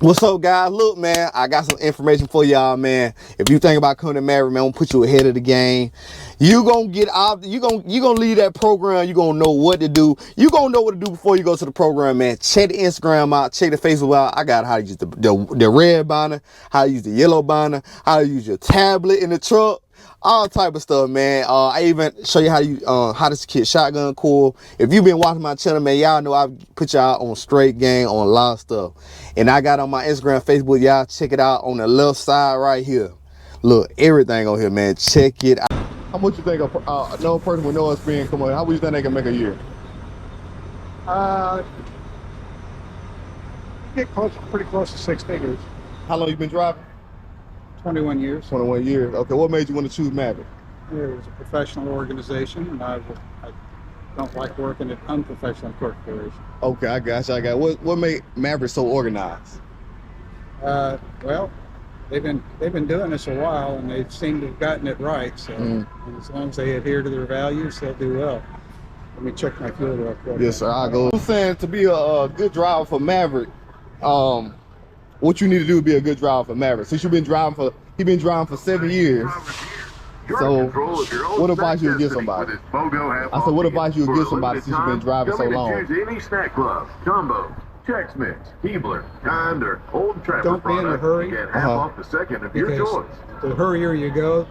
What's up, guys? Look, man, I got some information for y'all, man. If you think about coming to Maverick, man, I'm gonna put you ahead of the game. You gonna get out. You gonna leave that program. You gonna know what to do. You gonna know what to do before you go to the program, man. Check the Instagram out. Check the Facebook out. I got how to use the red binder, how to use the yellow binder, how to use your tablet in the truck. All type of stuff, man. I even show you how to secure shotgun coil. If you've been watching my channel, man, y'all know I put y'all on straight game on a lot of stuff. And I got on my Instagram, Facebook, y'all check it out on the left side right here. Look, everything on here, man. Check it out. How much you think no person with no experience come on? How much you think they can make a year? Get close, pretty close to 6 figures. How long you been driving? 21 years. 21 years. Okay, what made you want to choose Maverick? It was a professional organization, and I don't like working at unprofessional corporations. Okay, I got you. What made Maverick so organized? Well, they've been doing this a while, and they seem to have gotten it right. So and as long as they adhere to their values, they'll do well. Let me check my fuel real quick. Yes, sir. I go. I'm saying to be a good driver for Maverick, what you need to do to be a good driver for Maverick. Since you've been driving for 7 years. So, what advice you would give somebody? I said, what advice you would give somebody since you've been driving so long? Choose any snack club, combo, Chex Mix, Keebler, Kind, or Old Trapper Don't be in a hurry. Get half off the second of your choice. The hurrier you go,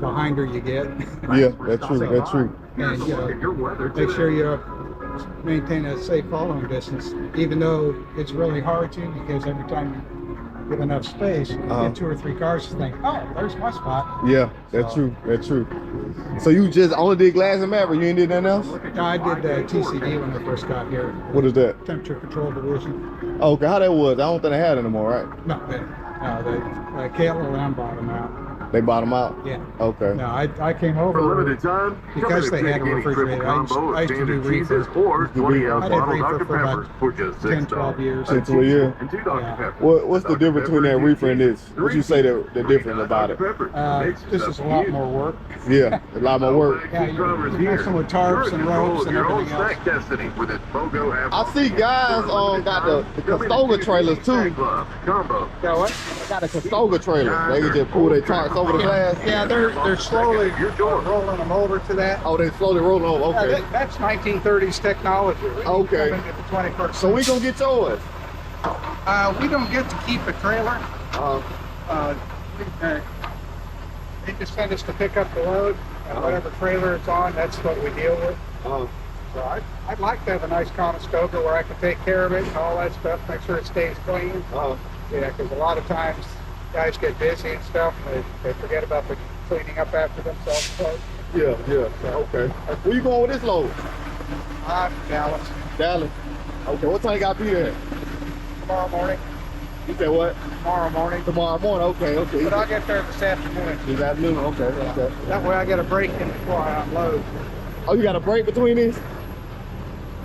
the hinder you get. Yeah, that's true. That's true. And make sure you maintain a safe following distance, even though it's really hard to, because every time you give enough space, you get 2 or 3 cars to think, oh, there's my spot. Yeah, that's true. That's true. So you just only did glass and Maverick? You ain't did nothing else? No, I did TCD when I first got here. What is that? Temperature control division. Okay, how that was? I don't think they had it anymore, right? No, the KLM bought them out. They bottom out? Yeah. Okay. No, I came over For limited time, because they had a refrigerator. I used to do reefer. Or 20-ounce I did bottle reefer Dr. for about Peppers for just 10, 12 years. 10 to a year? And 2 Dr. Peppers. What's the difference between that reefer and this? What you say the difference about it? This is a lot more work. Yeah, a lot more work. Yeah, you're messing with tarps and ropes and everything else. I see guys got the Custoga trailers too. Got what? Got a Custoga trailer. They can just pull their tarps over the glass. Yeah, they're slowly rolling them over to that. Oh, they slowly rolling over. Okay. That's 1930s technology. Okay. Into the 21st. So we gonna get yours? We don't get to keep a trailer. They just send us to pick up the load, and whatever trailer it's on, that's what we deal with. So I'd like to have a nice Conestoga where I can take care of it and all that stuff, make sure it stays clean. Yeah, because a lot of times guys get busy and stuff, and they forget about the cleaning up after themselves. So, Yeah. Okay. Where you going with this load? Dallas. Dallas. Okay. What time you got to be there? Tomorrow morning. You said what? Tomorrow morning. Tomorrow morning. Okay. But I'll get there this afternoon. This afternoon. Okay. That way I get a break in before I unload. Oh, you got a break between these?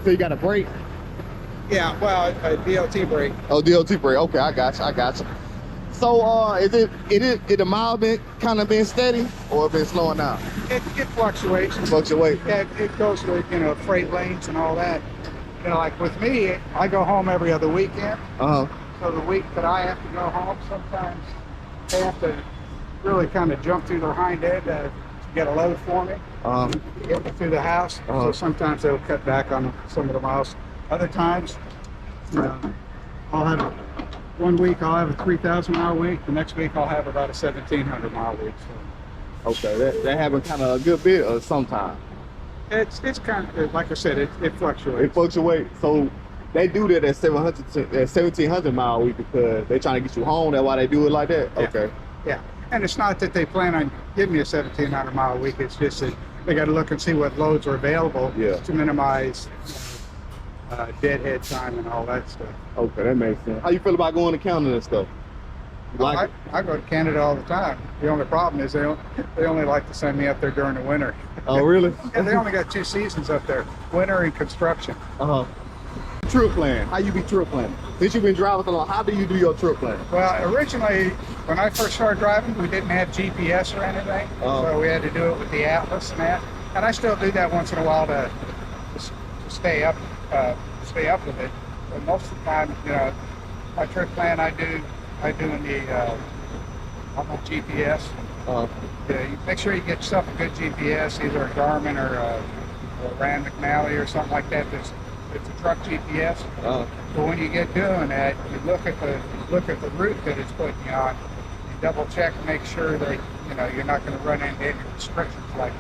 So you got a break? Yeah, well, a DLT break. Oh, DLT break. Okay, I got you. So, is the mile been been steady or it been slowing down? It fluctuates. Fluctuate. Yeah, it goes with freight lanes and all that. Like with me, I go home every other weekend. So the week that I have to go home, sometimes they have to really kind of jump through their hind end to get a load for me. Get me through the house. So sometimes they'll cut back on some of the miles. Other times, I'll have one week I'll have a 3,000 mile week. The next week I'll have about a 1,700 mile week. So. Okay, that happens kind of a good bit or sometimes. It's kind of like I said, it fluctuates. It fluctuates. So they do that at 1,700 mile week because they trying to get you home. That's why they do it like that. Yeah. Okay. Yeah, and it's not that they plan on giving me a 1,700 mile week. It's just that they got to look and see what loads are available to minimize deadhead time and all that stuff. Okay, that makes sense. How you feel about going to Canada and stuff? I go to Canada all the time. The only problem is they only like to send me up there during the winter. Oh, really? Yeah, they only got 2 seasons up there, winter and construction. Trip plan. How you be trip planning? Since you've been driving so long, how do you do your trip plan? Well, originally, when I first started driving, we didn't have GPS or anything, so we had to do it with the atlas and that. And I still do that once in a while to stay up with it. But most of the time, my trip plan I do in the on my GPS. Yeah, you make sure you get yourself a good GPS, either a Garmin or a Rand McNally or something like that. It's a truck GPS. But when you get doing that, you look at the route that it's putting you on. You double check and make sure that you're not going to run into any restrictions like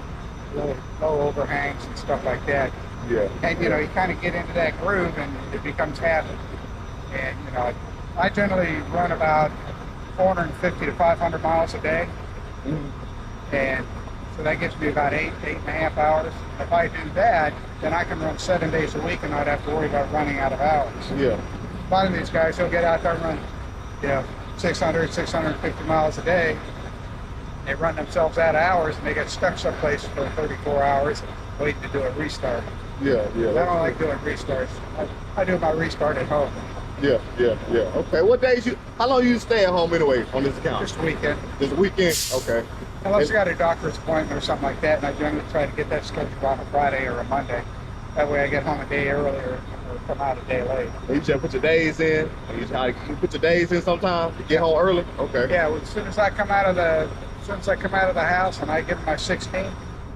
low overhangs and stuff like that. Yeah. And you kind of get into that groove and it becomes habit. And I generally run about 450 to 500 miles a day. And so that gives me about 8.5 hours. If I do that, then I can run 7 days a week and not have to worry about running out of hours. Yeah. A lot of these guys, they'll get out there and run 600, 650 miles a day. They run themselves out of hours and they get stuck someplace for 34 hours waiting to do a restart. Yeah. I don't like doing restarts. I do my restart at home. Yeah. Okay, what days how long you stay at home anyway on this account? Just weekend. Just weekend? Okay. Unless you got a doctor's appointment or something like that, and I generally try to get that scheduled on a Friday or a Monday. That way I get home a day earlier or come out a day late. You just put your days in? You put your days in sometimes to get home early? Okay. Yeah, well, as soon as I come out of the house and I get my 16,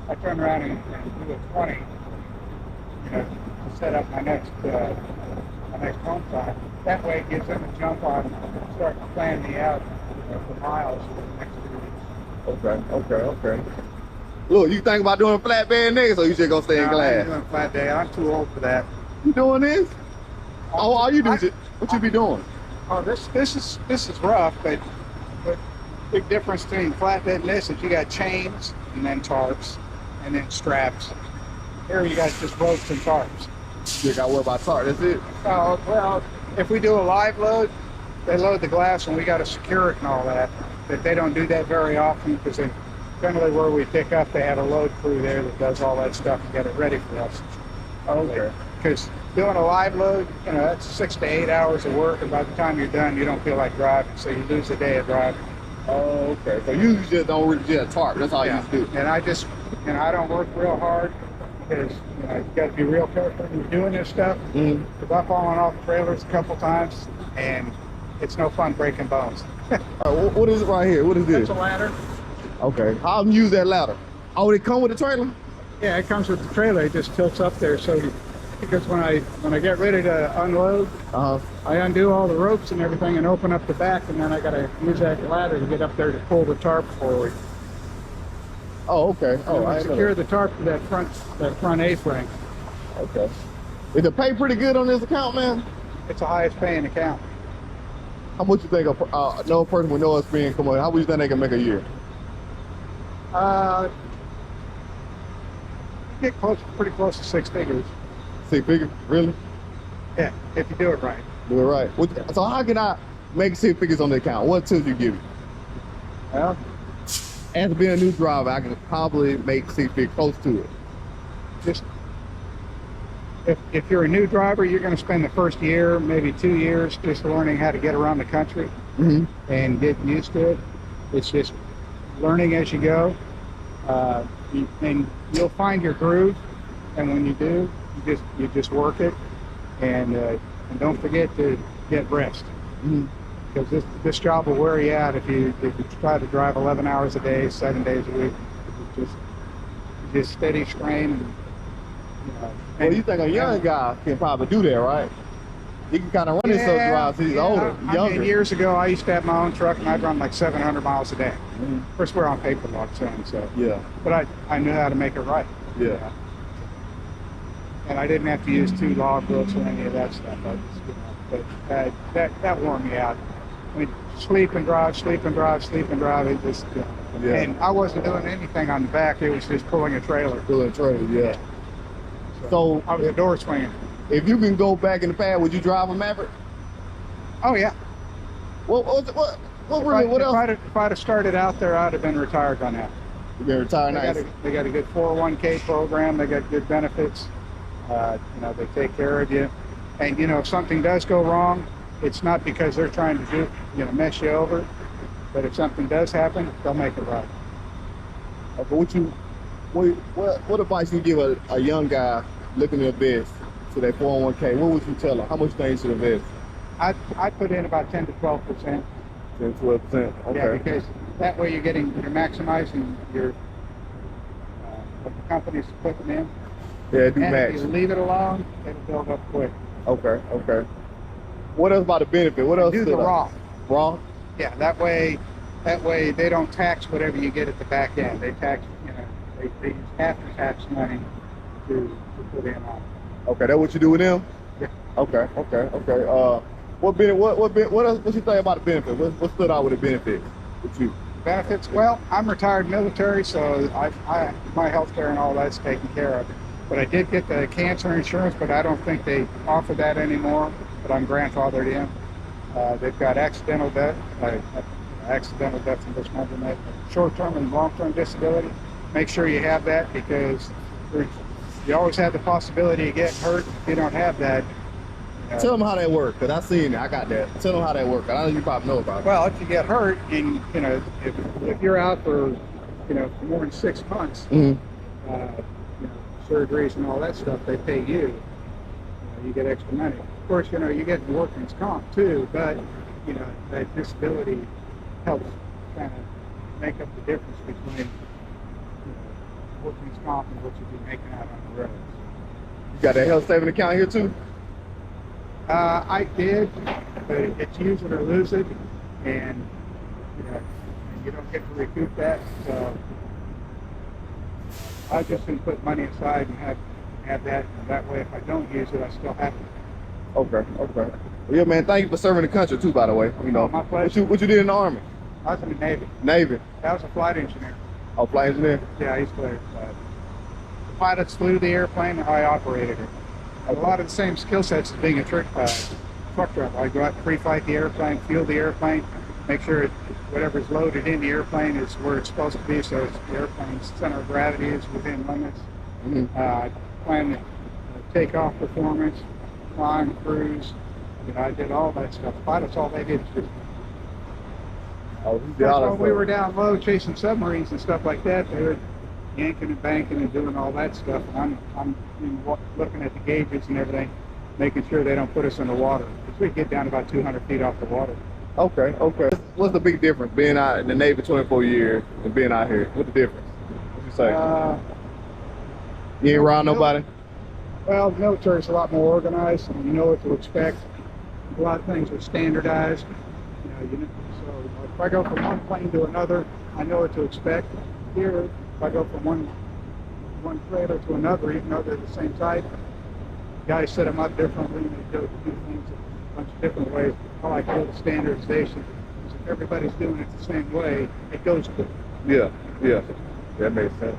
I turn around and do a 20. To set up my next home time. That way it gives them a jump on starting to plan me out for miles for the next 2 weeks. Okay. Look, you think about doing flatbed next, or you just gonna stay in No, I glass? ain't doing flat day. I'm too old for that. You doing this? All you do is what you be doing? Oh, this is rough, but big difference between flatbed and this is you got chains and then tarps and then straps. Here you got just ropes and tarps. You got to worry about tarp, that's it? Oh, well, if we do a live load, they load the glass and we got to secure it and all that. But they don't do that very often because generally where we pick up, they have a load crew there that does all that stuff and get it ready for us. Okay. Because doing a live load, that's 6 to 8 hours of work, and by the time you're done, you don't feel like driving, so you lose a day of driving. Oh, okay. So you just don't really just tarp, that's all you do. And I just, I don't work real hard because, you got to be real careful when you're doing this stuff. Because I've fallen off trailers a couple times, and it's no fun breaking bones. What is it right here? What is this? That's a ladder. Okay. How do you use that ladder? Oh, they come with a trailer? Yeah, it comes with the trailer. It just tilts up there, so because when I get ready to unload, I undo all the ropes and everything and open up the back, and then I got to use that ladder to get up there to pull the tarp forward. Oh, okay. Oh, I secure the tarp to that front A-frame. Okay. Is it pay pretty good on this account, man? It's the highest paying account. How much you think no person with no experience come on? How much you think they can make a year? Get pretty close to 6 figures. 6 figures? Really? Yeah, if you do it right. Do it right. So how can I make 6 figures on the account? What tips you give me? Well, as being a new driver, I can probably make 6 figures close to it. Just if you're a new driver, you're going to spend the first year, maybe 2 years, just learning how to get around the country and getting used to it. It's just learning as you go, and you'll find your groove. And when you do, you just work it, and don't forget to get rest. Because this job will wear you out if you try to drive 11 hours a day, 7 days a week. Just steady strain. Well, you think a young guy can probably do that, right? He can kind of run himself drive since he's older, younger. Years ago, I used to have my own truck, and I'd run like 700 miles a day. Of course, we're on paper lots, so yeah. But I knew how to make it right. Yeah. And I didn't have to use 2 log books or any of that stuff. But that wore me out. I mean, sleep and drive. It just, and I wasn't doing anything on the back. It was just pulling a trailer. Yeah. So I was a door swinging. If you can go back in the past, would you drive a Maverick? Oh yeah. What else? If I'd have started out there, I'd have been retired by now. You've been retired nice. They got a good 401k program. They got good benefits. They take care of you. And if something does go wrong, it's not because they're trying to mess you over. But if something does happen, they'll make it right. Okay, what advice you give a young guy looking to invest to their 401k? What would you tell him? How much things should invest? I put in about 10 to 12%. 10, 12%. Okay. Yeah, because that way you're maximizing your what the company's putting in. Yeah, do And match. if you leave it alone, it'll build up quick. Okay, okay. What else about the benefit? What else? Do the raw. Raw? Yeah, that way they don't tax whatever you get at the back end. They tax, they use after-tax money to put in on. Okay, that's what you do with them? Yeah. Okay, okay, okay. What else? What you think about the benefit? What stood out with the benefit with you? Benefits? Well, I'm retired military, so my health care and all that's taken care of. But I did get the cancer insurance, but I don't think they offer that anymore. But I'm grandfathered in. They've got accidental death and dismemberment, short-term and long-term disability. Make sure you have that because you always have the possibility of getting hurt. If you don't have that. Tell them how that works, because I seen it. I got that. Tell them how that works. I know you probably know about it. Well, if you get hurt and, if you're out for, for more than 6 months, surgeries and all that stuff, they pay you. You get extra money. Of course, you get workman's comp too, but, that disability helps kind of make up the difference between workman's comp and what you'd be making out on the roads. You got that health saving account here too? I did, but it's use it or lose it, and you don't get to recoup that. So I just can put money aside and have that. And that way, if I don't use it, I still have it. Okay, okay. Well, yeah, man. Thank you for serving the country too, by the way. My pleasure. What you did in the Army? I was in the Navy. Navy. I was a flight engineer. Oh, flight engineer. Yeah, I used to fly. The pilots flew the airplane, and I operated it. A lot of the same skill sets as being a truck driver. I go out and pre-flight the airplane, fuel the airplane, make sure whatever's loaded in the airplane is where it's supposed to be, so the airplane's center of gravity is within limits. Plan the takeoff performance, climb, cruise. I did all that stuff. Pilots, all they did was just. When we were down low chasing submarines and stuff like that, they were yanking and banking and doing all that stuff. And I'm looking at the gauges and everything, making sure they don't put us in the water. Because we get down about 200 feet off the water. Okay, okay. What's the big difference being out in the Navy 24 years and being out here? What's the difference? What you say? You ain't around nobody? Well, the military's a lot more organized, and you know what to expect. A lot of things are standardized. So if I go from one plane to another, I know what to expect. Here, if I go from one trailer to another, even though they're the same type, guys set them up differently, and they do things a bunch of different ways. I like the standardization. Because if everybody's doing it the same way, it goes good. Yeah, yeah. That makes sense.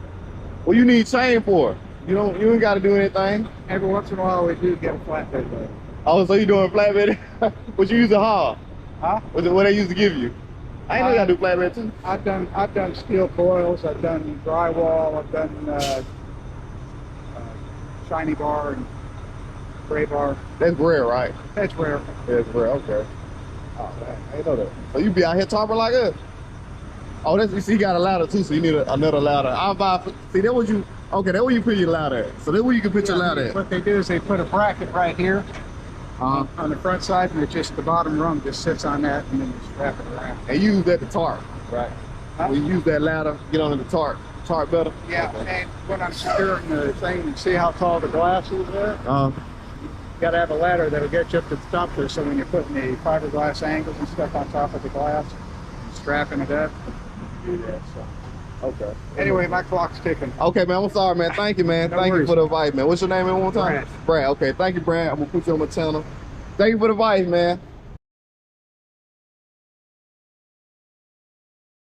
What you need chain for? You ain't got to do anything. Every once in a while, we do get a flatbed load. Oh, so you doing flatbed? What you use to haul? Huh? What they used to give you? I ain't know you gotta do flatbed too. I've done steel coils. I've done drywall. I've done shiny bar and gray bar. That's rare, right? That's rare. Yeah, it's rare. Okay. Oh man, I didn't know that. So you be out here topping like us? Oh, you see, you got a ladder too, so you need another ladder. I'll buy. See, that what you. Okay, that's where you put your ladder at. So that's where you can put your ladder at. What they do is they put a bracket right here on the front side, and it's just the bottom rung just sits on that, and then you strap it around. And you use that to tarp, right? When you use that ladder, get on the tarp better. Yeah, and when I'm securing the thing, and see how tall the glass is there. You got to have a ladder that'll get you up to the top there, so when you're putting the fiberglass angles and stuff on top of the glass, and strapping it up, do that. So. Okay. Anyway, my clock's ticking. Okay, man. I'm sorry, man. Thank you, man. No Thank worries. you for the advice, man. What's your name one more time? Brad. Brad. Okay. Thank you, Brad. I'm gonna put you on my channel. Thank you for the advice, man.